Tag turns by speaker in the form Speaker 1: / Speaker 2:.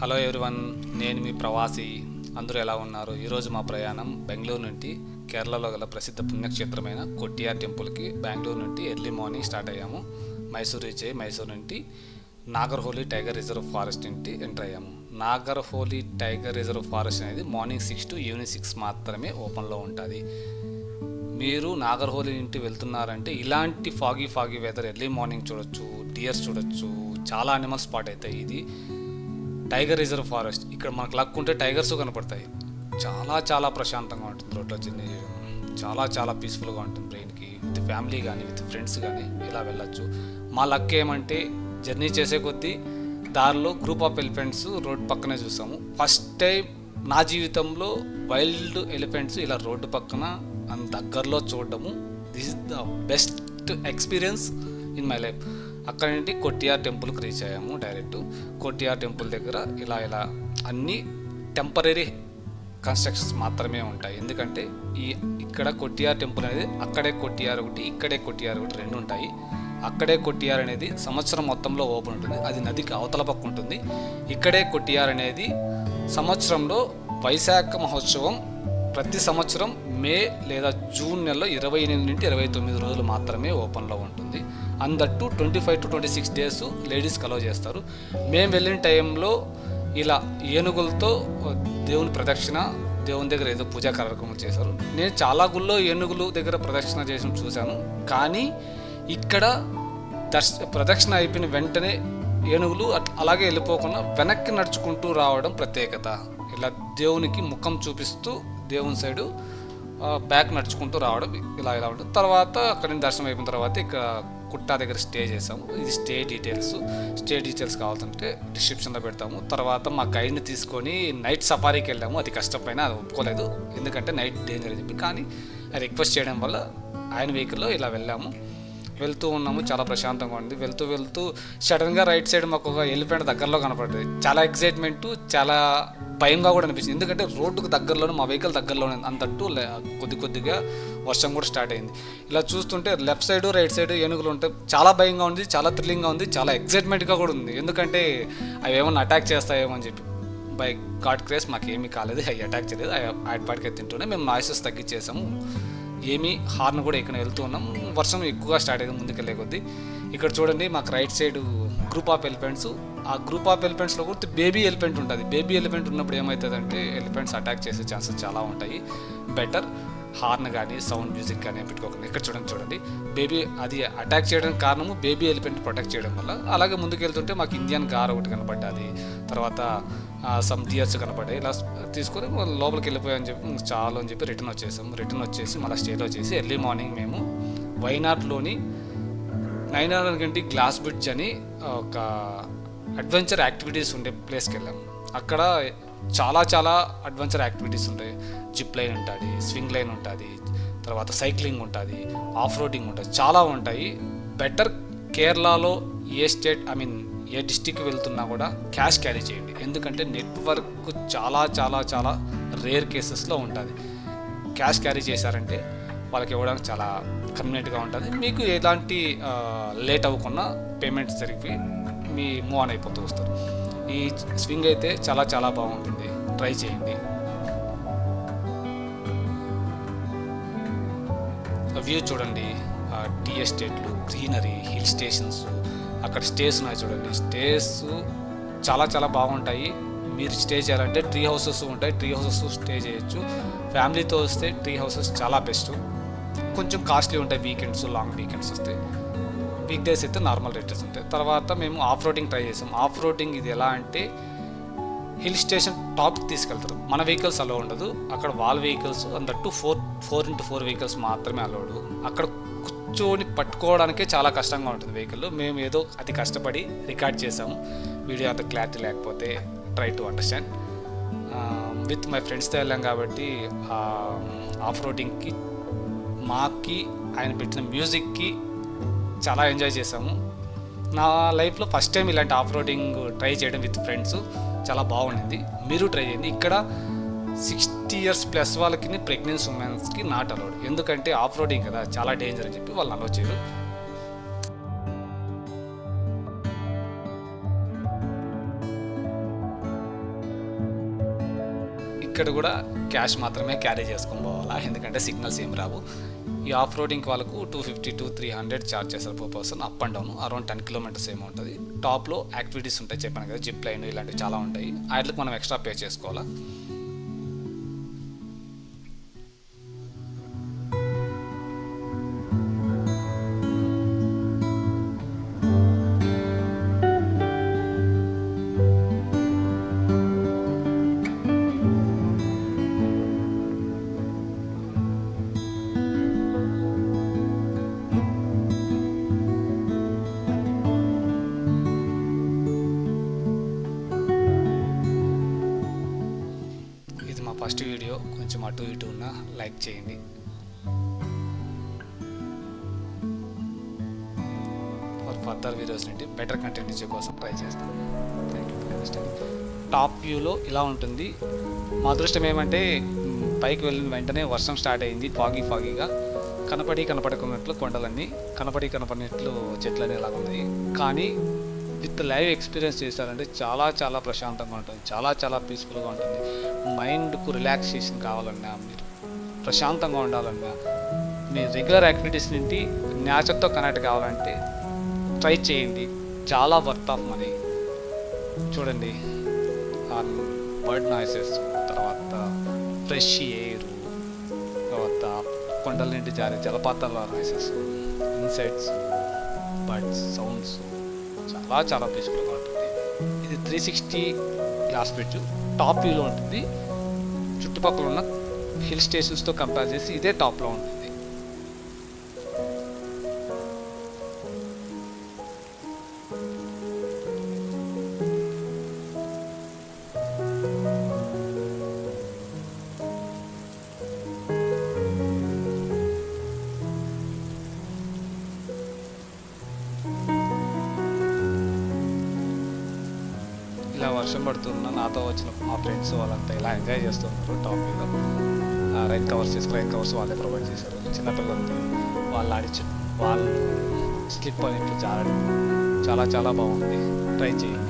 Speaker 1: Hello everyone, నేను మీ ప్రవాసి. అందరూ ఎలా ఉన్నారు? ఈరోజు మా ప్రయాణం బెంగళూరు నుండి కేరళలో గల ప్రసిద్ధ పుణ్యక్షేత్రమైన కొట్టియార్ టెంపుల్కి బెంగళూరు నుండి ఎర్లీ మార్నింగ్ స్టార్ట్ అయ్యాము. మైసూర్ రీచ్ అయ్యి మైసూర్ నుండి నాగర్హోలీ టైగర్ రిజర్వ్ ఫారెస్ట్ నుండి ఎంటర్ అయ్యాము. నాగర్హోలీ టైగర్ రిజర్వ్ ఫారెస్ట్ అనేది మార్నింగ్ 6 to ఈవినింగ్ 6 మాత్రమే ఓపెన్లో ఉంటుంది. మీరు నాగర్హోలీ నుండి వెళ్తున్నారంటే ఇలాంటి ఫాగీ వెదర్ ఎర్లీ మార్నింగ్ చూడొచ్చు, డియర్స్ చూడొచ్చు, చాలా అనిమల్ స్పాట్ అవుతాయి. ఇది టైగర్ రిజర్వ్ ఫారెస్ట్. ఇక్కడ మనకు లక్ ఉంటే టైగర్స్ కనపడతాయి. చాలా ప్రశాంతంగా ఉంటుంది. రోడ్లో చాలా పీస్ఫుల్గా ఉంటుంది బ్రెయిన్కి. విత్ ఫ్యామిలీ కానీ విత్ ఫ్రెండ్స్ కానీ ఇలా వెళ్ళొచ్చు. మా లక్ ఏమంటే జర్నీ చేసే కొద్దీ దారిలో గ్రూప్ ఆఫ్ ఎలిఫెంట్స్ రోడ్ పక్కనే చూసాము. ఫస్ట్ టైం నా జీవితంలో వైల్డ్ ఎలిఫెంట్స్ ఇలా రోడ్డు పక్కన అంత దగ్గరలో చూడటము, this is the best experience in my life. అక్కడ నుండి కొట్టియార్ టెంపుల్కి రీచ్ అయ్యాము. డైరెక్ట్ కొట్టియార్ టెంపుల్ దగ్గర ఇలా అన్ని టెంపరీ కన్స్ట్రక్షన్స్ మాత్రమే ఉంటాయి. ఎందుకంటే ఇక్కడ కొట్టియార్ టెంపుల్ అనేది అక్కడే కొట్టియార్ ఒకటి, ఇక్కడే కొట్టియార్ ఒకటి రెండు ఉంటాయి. అక్కడే కొట్టియార్ అనేది సంవత్సరం మొత్తంలో ఓపెన్ ఉంటుంది. అది నదికి అవతల పక్క ఉంటుంది. ఇక్కడే కొట్టియార్ అనేది సంవత్సరంలో వైశాఖ మహోత్సవం ప్రతి సంవత్సరం మే లేదా జూన్ నెలలో 28 నుండి 29 రోజులు మాత్రమే ఓపెన్లో ఉంటుంది. అందట్టు 25 to 26 డేస్ లేడీస్కి అలౌ చేస్తారు. మేము వెళ్ళిన టైంలో ఇలా ఏనుగులతో దేవుని ప్రదక్షిణ, దేవుని దగ్గర ఏదో పూజా కార్యక్రమాలు చేశారు. నేను చాలా గుళ్ళో ఏనుగులు దగ్గర ప్రదక్షిణ చేసి చూశాను. కానీ ఇక్కడ ప్రదక్షిణ అయిపోయిన వెంటనే ఏనుగులు అలాగే వెళ్ళిపోకుండా వెనక్కి నడుచుకుంటూ రావడం ప్రత్యేకత. ఇలా దేవునికి ముఖం చూపిస్తూ దేవుని సైడు బ్యాక్ నడుచుకుంటూ రావడం ఇలా ఉంటుంది. తర్వాత అక్కడి నుంచి దర్శనం అయిపోయిన తర్వాత ఇక్కడ కుట్టా దగ్గర స్టే చేసాము. ఇది స్టే డీటెయిల్స్ కావాలంటే డిస్క్రిప్షన్లో పెడతాము. తర్వాత మా గైడ్ని తీసుకొని నైట్ సఫారీకి వెళ్ళాము. అది కష్టపైన అది ఒప్పుకోలేదు, ఎందుకంటే నైట్ డేంజర్ అని చెప్పి. కానీ అది రిక్వెస్ట్ చేయడం వల్ల ఆయన వెహికల్లో ఇలా వెళ్తూ ఉన్నాము. చాలా ప్రశాంతంగా ఉంది. వెళ్తూ సడన్గా రైట్ సైడ్ మాకు ఒక ఎలిఫెంట్ దగ్గరలో కనపడ్డది. చాలా ఎక్సైట్మెంట్, చాలా భయంగా కూడా అనిపించింది. ఎందుకంటే రోడ్డుకు దగ్గరలోనే, మా వెహికల్ దగ్గరలోనే, అంతట్టు కొద్దిగా వర్షం కూడా స్టార్ట్ అయింది. ఇలా చూస్తుంటే లెఫ్ట్ సైడ్ రైట్ సైడ్ ఏనుగులు ఉంటే చాలా భయంగా ఉంది, చాలా థ్రిల్లింగ్గా ఉంది, చాలా ఎక్సైట్మెంట్గా కూడా ఉంది. ఎందుకంటే అవి ఏమన్నా అటాక్ చేస్తాయేమో అని చెప్పి. బై గాడ్ గ్రేస్ మాకేమీ కాలేదు, అవి అటాక్ చేయలేదు. అవి పాటికి తింటూనే మేము నాయిసెస్ తగ్గించేసాము. ఏమీ హార్న్ కూడా ఇక్కడ వెళ్తూ ఉన్నాం. వర్షం ఎక్కువగా స్టార్ట్ అయ్యింది ముందుకెళ్ళే కొద్దీ. ఇక్కడ చూడండి మాకు right side group of elephants. ఆ గ్రూప్ ఆఫ్ ఎలిఫెంట్స్లో కూడా బేబీ ఎలిఫెంట్ ఉంటుంది. బేబీ ఎలిఫెంట్ ఉన్నప్పుడు ఏమవుతుందంటే ఎలిఫెంట్స్ అటాక్ చేసే ఛాన్సెస్ చాలా ఉంటాయి. బెటర్ హార్న్ కానీ సౌండ్ మ్యూజిక్ కానీ పెట్టుకోకండి. ఇక్కడ చూడండి బేబీ అది అటాక్ చేయడానికి కారణము బేబీ ఎలిఫెంట్ ప్రొటెక్ట్ చేయడం వల్ల. అలాగే ముందుకు వెళ్తుంటే మాకు ఇండియన్ గార్ ఒకటి కనపడ్డది. తర్వాత సమ్ డియర్స్ కనపడ్డాయి. ఇలా తీసుకొని లోపలికి వెళ్ళిపోయామని చెప్పి చాలు అని చెప్పి రిటర్న్ వచ్చేసి మళ్ళీ స్టేలో చేసి ఎర్లీ మార్నింగ్ మేము వైనాడ్లోని 900 గంటి గ్లాస్ బ్రిడ్జ్ అని ఒక అడ్వెంచర్ యాక్టివిటీస్ ఉండే ప్లేస్కి వెళ్ళాము. అక్కడ చాలా అడ్వెంచర్ యాక్టివిటీస్ ఉంటాయి. జిప్ లైన్ ఉంటుంది, స్వింగ్ లైన్ ఉంటుంది, తర్వాత సైక్లింగ్ ఉంటుంది, ఆఫ్ రోడింగ్ ఉంటుంది, చాలా ఉంటాయి. బెటర్ కేరళలో ఏ డిస్టిక్ వెళ్తున్నా కూడా క్యాష్ క్యారీ చేయండి. ఎందుకంటే నెట్వర్క్ చాలా రేర్ కేసెస్లో ఉంటుంది. క్యాష్ క్యారీ చేశారంటే వాళ్ళకి ఇవ్వడానికి చాలా కన్వీనియంట్గా ఉంటుంది. మీకు ఎలాంటి లేట్ అవ్వకుండా పేమెంట్స్ జరిపి మీ మూవ్ ఆన్ అయిపోతూ వస్తారు. ఈ స్వింగ్ అయితే చాలా బాగుంటుంది, ట్రై చేయండి. వ్యూ చూడండి, టీ ఎస్టేట్లు, గ్రీనరీ, హిల్ స్టేషన్స్, అక్కడ స్టేస్ ఉన్నాయి చూడండి. స్టేస్ చాలా బాగుంటాయి. మీరు స్టే చేయాలంటే ట్రీ హౌసెస్ ఉంటాయి, ట్రీ హౌసెస్ స్టే చేయొచ్చు. ఫ్యామిలీతో వస్తే ట్రీ హౌసెస్ చాలా బెస్ట్. కొంచెం కాస్ట్లీ ఉంటాయి వీకెండ్స్, లాంగ్ వీకెండ్స్ వస్తే. వీక్ డేస్ అయితే నార్మల్ రేట్స్ ఉంటాయి. తర్వాత మేము ఆఫ్ రోడింగ్ ట్రై చేసాం. ఆఫ్ రోడింగ్ ఇది ఎలా అంటే హిల్ స్టేషన్ టాప్కి తీసుకెళ్తారు. మన వెహికల్స్ అలో ఉండదు. అక్కడ వాళ్ళ వెహికల్స్ అందట్టు 4x4 వెహికల్స్ మాత్రమే అలౌడ్. అక్కడ కూర్చొని పట్టుకోవడానికే చాలా కష్టంగా ఉంటుంది వెహికల్. మేము ఏదో అతి కష్టపడి రికార్డ్ చేసాము. వీడియో అంత క్లారిటీ లేకపోతే try to understand. With my ఫ్రెండ్స్తో వెళ్ళాం కాబట్టి ఆఫ్ రోడింగ్కి మాకి ఆయన పెట్టిన మ్యూజిక్కి చాలా ఎంజాయ్ చేసాము. నా లైఫ్లో ఫస్ట్ టైం ఇలాంటి ఆఫ్ రోడింగ్ ట్రై చేయడం విత్ ఫ్రెండ్స్ చాలా బాగుండింది. మీరు ట్రై చేయండి. ఇక్కడ 60 years ప్లస్ వాళ్ళకి, ప్రెగ్నెన్సీ ఉమెన్స్కి నాట్ అలౌడ్. ఎందుకంటే ఆఫ్ రోడింగ్ కదా, చాలా డేంజర్ అని చెప్పి వాళ్ళు అలౌ చేయరు. ఇక్కడ కూడా క్యాష్ మాత్రమే క్యారీ చేసుకొని పోవాలా, ఎందుకంటే సిగ్నల్స్ ఏం రావు. ఈ ఆఫ్ రోడింగ్ వాళ్ళకు 250 to 300 ఛార్జ్ చేస్తారు per person, up and down around 10 kilometres ఏమో ఉంటుంది. టాప్లో యాక్టివిటీస్ ఉంటాయి, చెప్పాను కదా, జిప్ లైన్ ఇలాంటివి చాలా ఉంటాయి. వాటికి మనం ఎక్స్ట్రా పే చేసుకోవాలా. ఫస్ట్ వీడియో కొంచెం అటు ఇటు ఉన్న లైక్ చేయండి. ఫర్దర్ వీడియోస్ నుండి బెటర్ కంటెంట్ ఇచ్చే కోసం ట్రై చేస్తాను. Thank you for understanding. Top వ్యూలో ఇలా ఉంటుంది. మా అదృష్టం ఏమంటే పైకి వెళ్ళిన వెంటనే వర్షం స్టార్ట్ అయింది, ఫాగీగా కనపడకున్నట్లు కొండలన్నీ, కనపడినట్లు చెట్లన్నీ ఇలా ఉన్నాయి. కానీ విత్ లైవ్ ఎక్స్పీరియన్స్ చేశారంటే చాలా ప్రశాంతంగా ఉంటుంది, చాలా పీస్ఫుల్గా ఉంటుంది. మైండ్కు రిలాక్సేషన్ కావాలన్నా, మీరు ప్రశాంతంగా ఉండాలన్నా, మీ రెగ్యులర్ యాక్టివిటీస్ నుండి నేచర్తో కనెక్ట్ కావాలంటే ట్రై చేయండి. చాలా వర్త్ ఆఫ్ మనీ. చూడండి, బర్డ్ నాయిసెస్, తర్వాత ఫ్రెష్ ఎయిర్, తర్వాత కొండల నుండి జారే జలపాతాల నాయిసెస్, ఇన్సెక్ట్స్, బర్డ్స్ సౌండ్స్, చాలా పీస్ఫుల్గా ఉంటుంది. ఇది 360 గ్లాస్ బ్రిడ్జ్ టాప్ వ్యూలో ఉంటుంది. చుట్టుపక్కల ఉన్న హిల్ స్టేషన్స్తో కంపేర్ చేసి ఇదే టాప్లో ఉంటుంది. ఇలా వర్షం పడుతున్నా నాతో వచ్చిన మా ఫ్రెండ్స్ వాళ్ళంతా ఇలా ఎంజాయ్ చేస్తున్నారు. టాప్ మీద రైన్ కవర్స్ వాళ్ళే ప్రొవైడ్ చేశారు. చిన్నపిల్లలకి వాళ్ళు స్లిప్ అయినట్లు జారడం చాలా బాగుంది. ట్రై చేయండి.